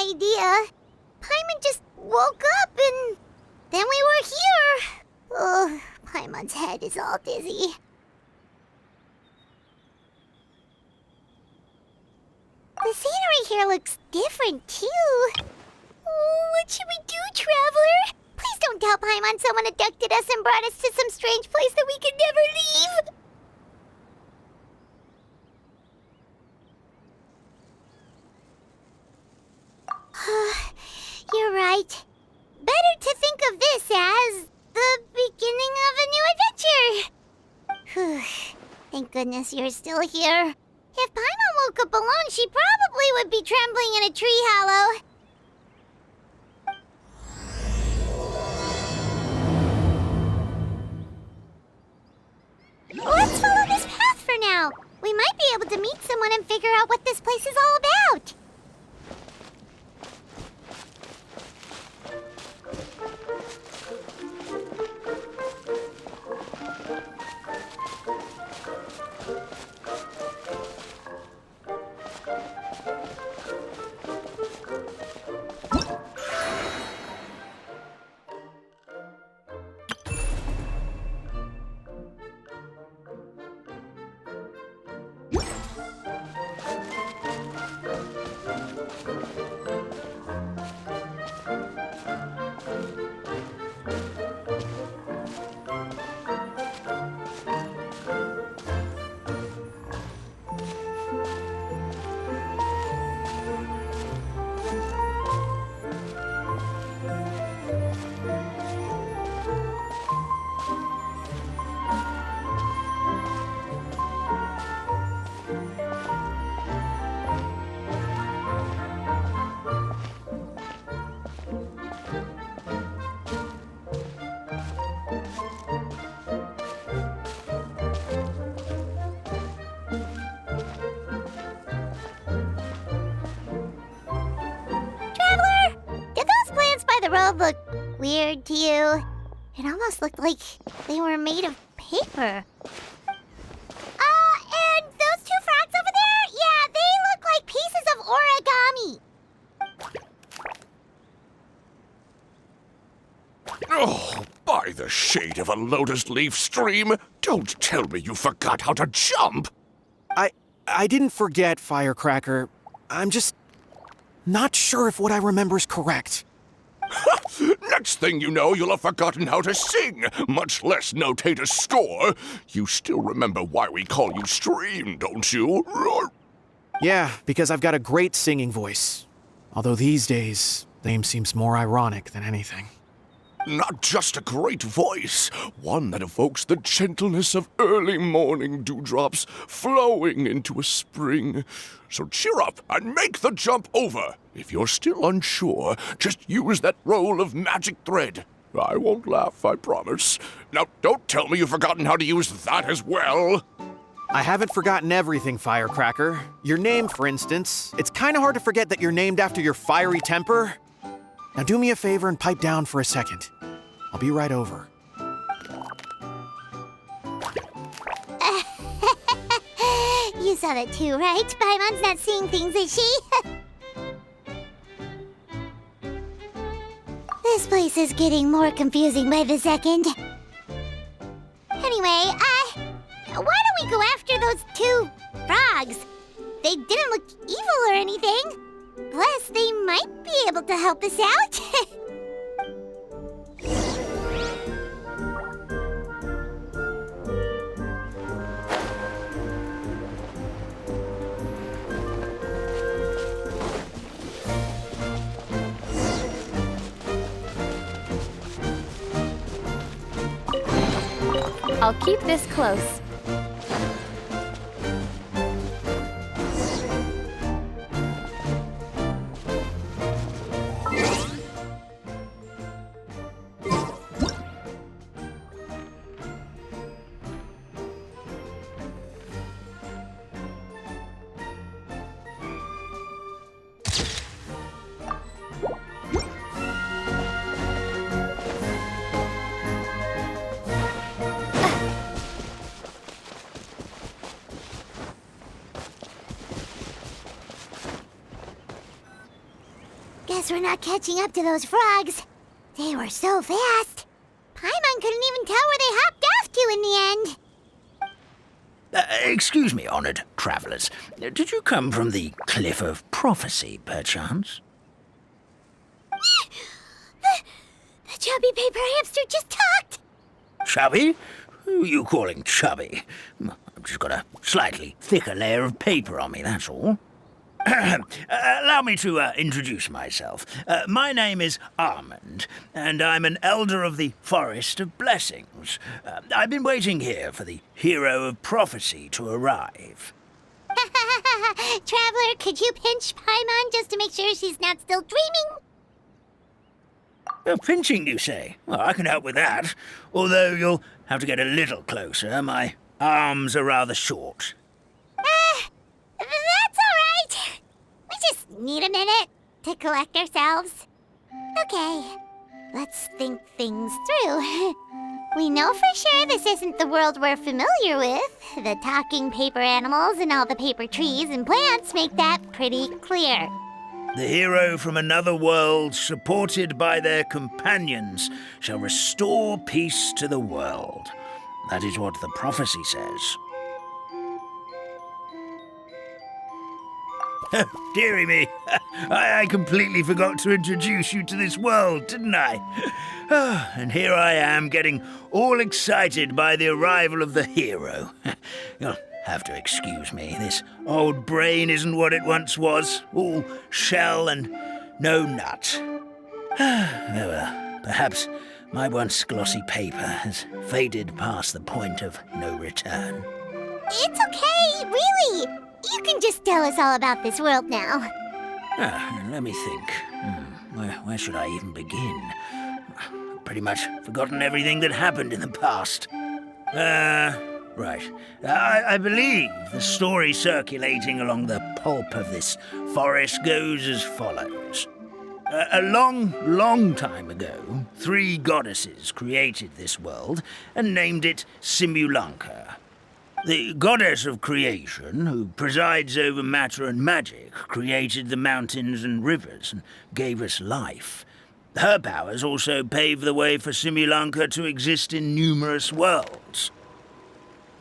idea. Paimon just woke up and then we were here. Oh, Paimon's head is all dizzy. The scenery here looks different, too. Oh, what should we do, Traveler? Please don't tell Paimon someone abducted us and brought us to some strange place that we could never leave. You're right. Better to think of this as the beginning of a new adventure. Thank goodness you're still here. If Paimon woke up alone, she probably would be trembling in a tree hollow. Let's follow this path for now. We might be able to meet someone and figure out what this place is all about. The road looked weird to you. It almost looked like they were made of paper. And those two frogs over there? Yeah, they look like pieces of origami. Oh, by the shade of a lotus leaf stream, don't tell me you forgot how to jump! I didn't forget, Firecracker. I'm just not sure if what I remember is correct. Next thing you know, you'll have forgotten how to sing, much less notate a score. You still remember why we call you Stream, don't you? Yeah, because I've got a great singing voice. Although these days, the name seems more ironic than anything. Not just a great voice, one that evokes the gentleness of early morning dewdrops flowing into a spring. So cheer up and make the jump over. If you're still unsure, just use that roll of magic thread. I won't laugh, I promise. Now, don't tell me you've forgotten how to use that as well. I haven't forgotten everything, Firecracker. Your name, for instance. It's kind of hard to forget that you're named after your fiery temper. Now do me a favor and pipe down for a second. I'll be right over. You saw that too, right? Paimon's not seeing things, is she? This place is getting more confusing by the second. Anyway, why don't we go after those two frogs? They didn't look evil or anything. Plus, they might be able to help us out. I'll keep this close. Guess we're not catching up to those frogs. They were so fast. Paimon couldn't even tell where they hopped off to in the end. Excuse me, honored travelers. Did you come from the Cliff of Prophecy, perchance? The chubby paper hamster just talked. Chubby? Who are you calling chubby? I've just got a slightly thicker layer of paper on me, that's all. Allow me to introduce myself. My name is Armand, and I'm an elder of the Forest of Blessings. I've been waiting here for the Hero of Prophecy to arrive. Traveler, could you pinch Paimon just to make sure she's not still dreaming? Pinching, you say? Well, I can help with that. Although you'll have to get a little closer. My arms are rather short. That's all right. We just need a minute to collect ourselves. Okay, let's think things through. We know for sure this isn't the world we're familiar with. The talking paper animals and all the paper trees and plants make that pretty clear. The hero from another world, supported by their companions, shall restore peace to the world. That is what the prophecy says. Dearie me, I completely forgot to introduce you to this world, didn't I? And here I am, getting all excited by the arrival of the hero. You'll have to excuse me. This old brain isn't what it once was, all shell and no nut. Well, perhaps my once glossy paper has faded past the point of no return. It's okay, really. You can just tell us all about this world now. Let me think. Where should I even begin? Pretty much forgotten everything that happened in the past. Right. I believe the story circulating along the pulp of this forest goes as follows. A long, long time ago, 3 goddesses created this world and named it Simulanka. The goddess of creation, who presides over matter and magic, created the mountains and rivers and gave us life. Her powers also paved the way for Simulanka to exist in numerous worlds.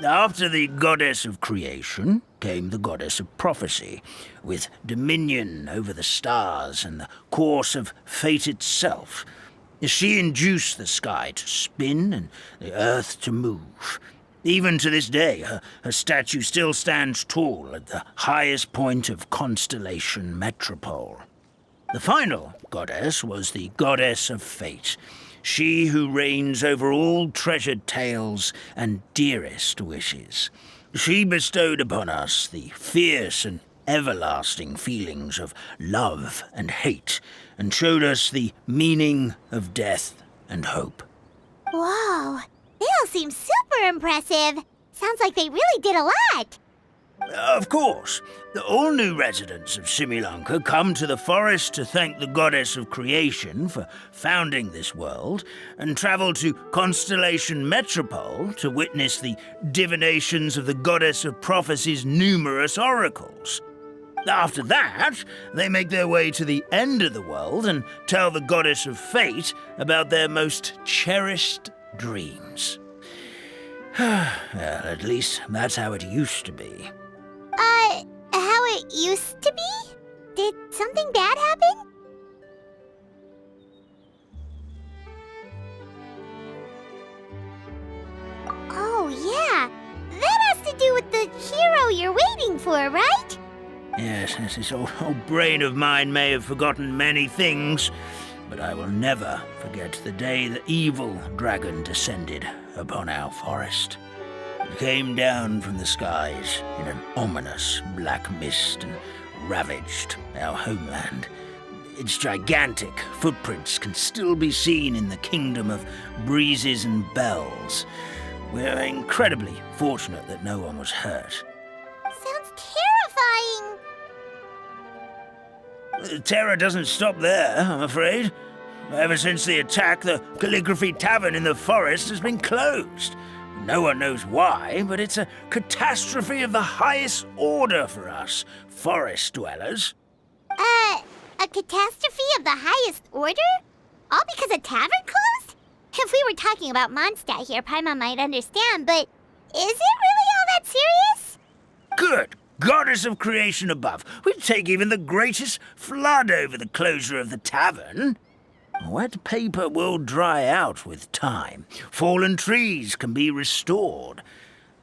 After the goddess of creation came the goddess of prophecy, with dominion over the stars and the course of fate itself. She induced the sky to spin and the earth to move. Even to this day, her statue still stands tall at the highest point of Constellation Metropole. The final goddess was the goddess of fate, she who reigns over all treasured tales and dearest wishes. She bestowed upon us the fierce and everlasting feelings of love and hate, and showed us the meaning of death and hope. Whoa, they all seem super impressive. Sounds like they really did a lot. Of course, all new residents of Simulanka come to the forest to thank the goddess of creation for founding this world, and travel to Constellation Metropole to witness the divinations of the goddess of prophecy's numerous oracles. After that, they make their way to the end of the world and tell the goddess of fate about their most cherished dreams. Well, at least that's how it used to be. How it used to be? Did something bad happen? Oh, yeah. That has to do with the hero you're waiting for, right? Yes, this old brain of mine may have forgotten many things, but I will never forget the day the evil dragon descended upon our forest. It came down from the skies in an ominous black mist and ravaged our homeland. Its gigantic footprints can still be seen in the kingdom of breezes and bells. We're incredibly fortunate that no one was hurt. Sounds terrifying. Terror doesn't stop there, I'm afraid. Ever since the attack, the Calligraphy Tavern in the forest has been closed. No one knows why, but it's a catastrophe of the highest order for us, forest dwellers. A catastrophe of the highest order? All because a tavern closed? If we were talking about Mondstadt here, Paimon might understand, but is it really all that serious? Good goddess of creation above. We'd take even the greatest flood over the closure of the tavern. Wet paper will dry out with time. Fallen trees can be restored.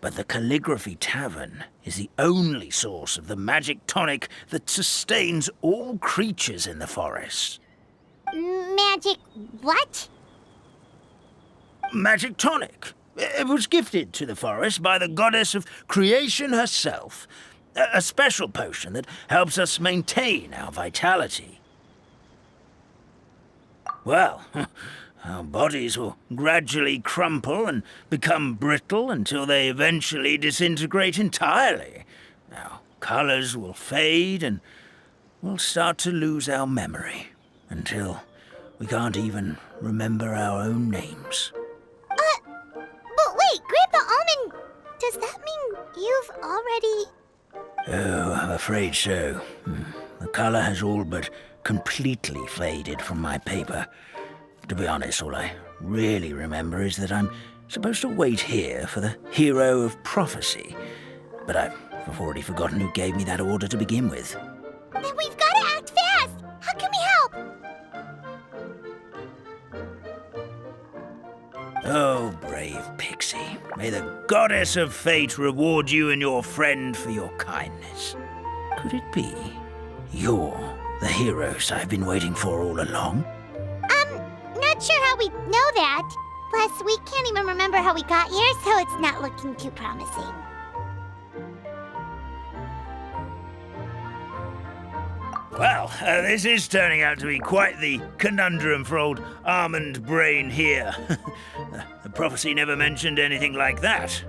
But the Calligraphy Tavern is the only source of the magic tonic that sustains all creatures in the forest. Magic what? Magic tonic. It was gifted to the forest by the goddess of creation herself. A special potion that helps us maintain our vitality. Well, our bodies will gradually crumple and become brittle until they eventually disintegrate entirely. Our colors will fade and we'll start to lose our memory until we can't even remember our own names. But wait, Grandpa Almond, does that mean you've already... Oh, I'm afraid so. The color has all but completely faded from my paper. To be honest, all I really remember is that I'm supposed to wait here for the hero of prophecy. But I've already forgotten who gave me that order to begin with. Then we've got to act fast! How can we help? Oh, brave Pixie. May the goddess of fate reward you and your friend for your kindness. Could it be you're the heroes I've been waiting for all along? Not sure how we know that. Plus, we can't even remember how we got here, so it's not looking too promising. Well, this is turning out to be quite the conundrum for old Almond Brain here. The prophecy never mentioned anything like that.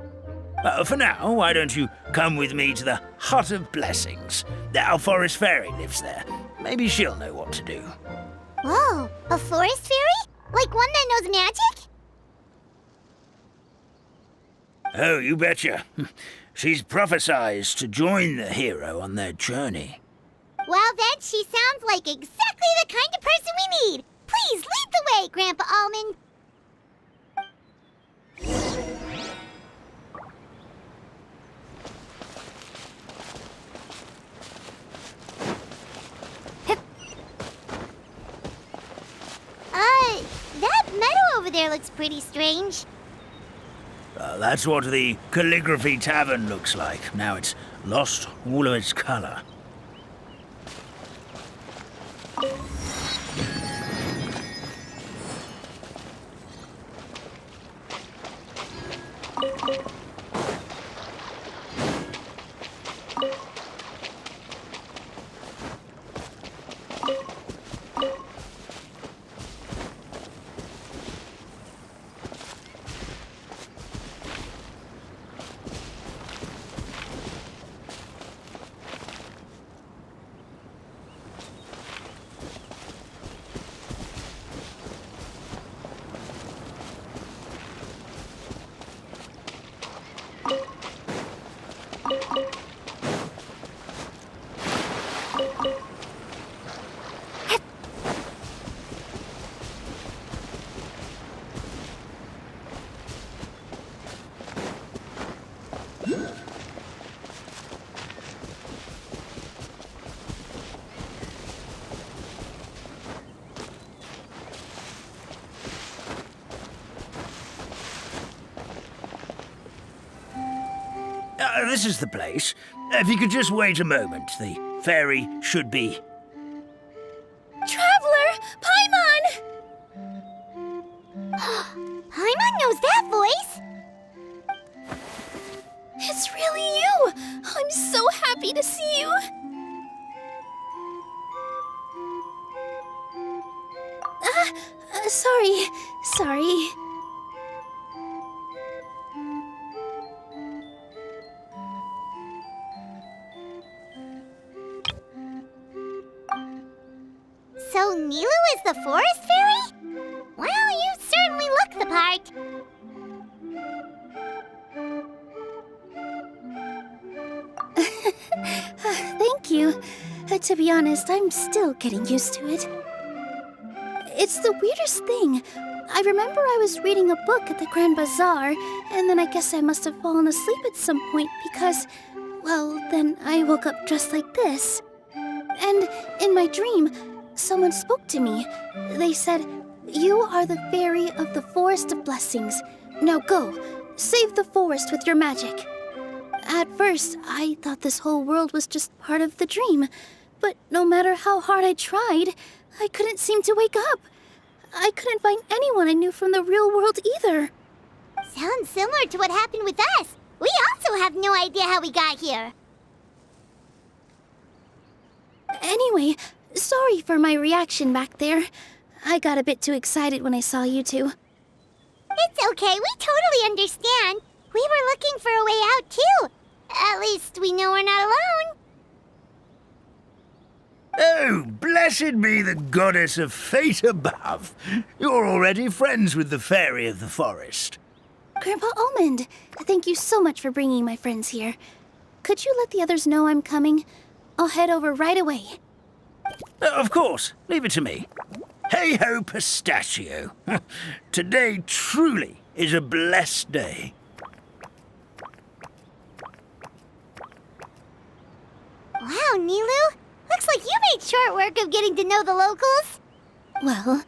For now, why don't you come with me to the Hut of Blessings? Our forest fairy lives there. Maybe she'll know what to do. Whoa, a forest fairy? Like one that knows magic? Oh, you betcha. She's prophesized to join the hero on their journey. Well, then she sounds like exactly the kind of person we need. Please lead the way, Grandpa Almond. That meadow over there looks pretty strange. That's what the Calligraphy Tavern looks like. Now it's lost all of its color. This is the place. If you could just wait a moment, the fairy should be... Traveler! Paimon! Paimon knows that voice! It's really you! I'm so happy to see you! Sorry. So Nilu is the forest fairy? Well, you certainly look the part. Thank you. To be honest, I'm still getting used to it. It's the weirdest thing. I remember I was reading a book at the Grand Bazaar, and then I guess I must have fallen asleep at some point because, well, then I woke up just like this. And in my dream, someone spoke to me. They said, "You are the fairy of the Forest of Blessings. Now go, save the forest with your magic." At first, I thought this whole world was just part of the dream, but no matter how hard I tried, I couldn't seem to wake up. I couldn't find anyone I knew from the real world either. Sounds similar to what happened with us. We also have no idea how we got here. Anyway, sorry for my reaction back there. I got a bit too excited when I saw you two. It's okay, we totally understand. We were looking for a way out, too. At least we know we're not alone. Oh, blessed be the goddess of fate above. You're already friends with the fairy of the forest. Grandpa Almond, thank you so much for bringing my friends here. Could you let the others know I'm coming? I'll head over right away. Of course, leave it to me. Hey-ho, pistachio. Today truly is a blessed day. Wow, Nilu. Looks like you made short work of getting to know the locals. Well,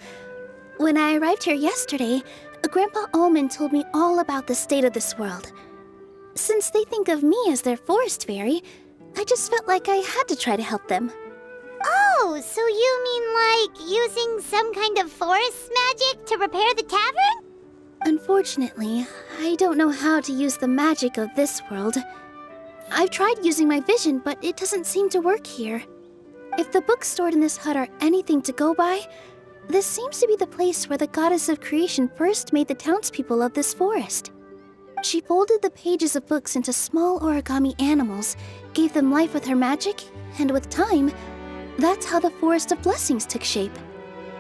when I arrived here yesterday, Grandpa Almond told me all about the state of this world. Since they think of me as their forest fairy, I just felt like I had to try to help them. Oh, so you mean like using some kind of forest magic to repair the tavern? Unfortunately, I don't know how to use the magic of this world. I've tried using my vision, but it doesn't seem to work here. If the books stored in this hut are anything to go by, this seems to be the place where the goddess of creation first made the townspeople of this forest. She folded the pages of books into small origami animals, gave them life with her magic, and with time, that's how the Forest of Blessings took shape.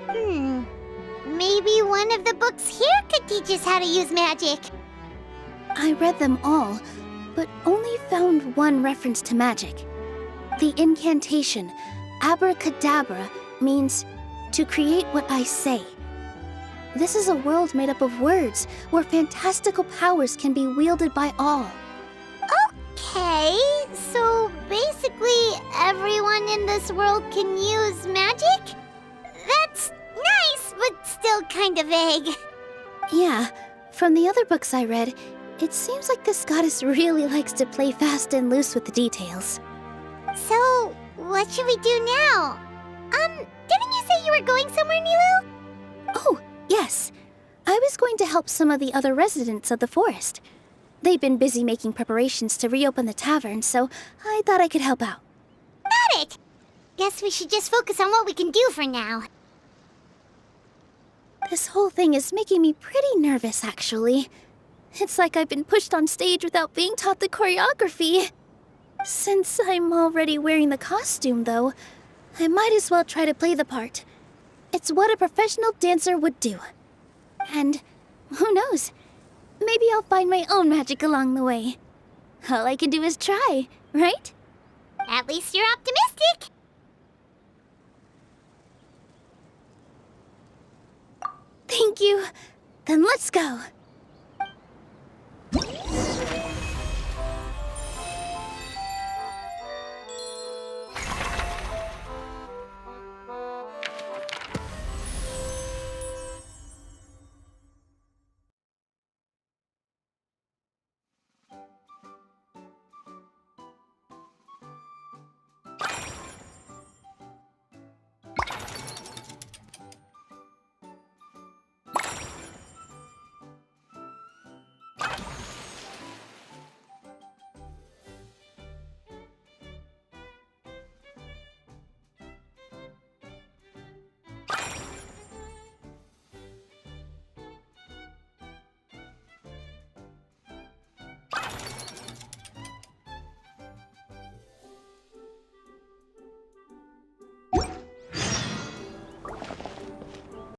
Maybe one of the books here could teach us how to use magic. I read them all, but only found one reference to magic. The incantation, abracadabra, means to create what I say. This is a world made up of words, where fantastical powers can be wielded by all. Okay, so basically everyone in this world can use magic? That's nice, but still kind of vague. Yeah, from the other books I read, it seems like this goddess really likes to play fast and loose with the details. So, what should we do now? Didn't you say you were going somewhere, Nilu? Oh, yes. I was going to help some of the other residents of the forest. They've been busy making preparations to reopen the tavern, so I thought I could help out. Got it! Guess we should just focus on what we can do for now. This whole thing is making me pretty nervous, actually. It's like I've been pushed on stage without being taught the choreography. Since I'm already wearing the costume, though, I might as well try to play the part. It's what a professional dancer would do. And who knows? Maybe I'll find my own magic along the way. All I can do is try, right? At least you're optimistic. Thank you. Then let's go.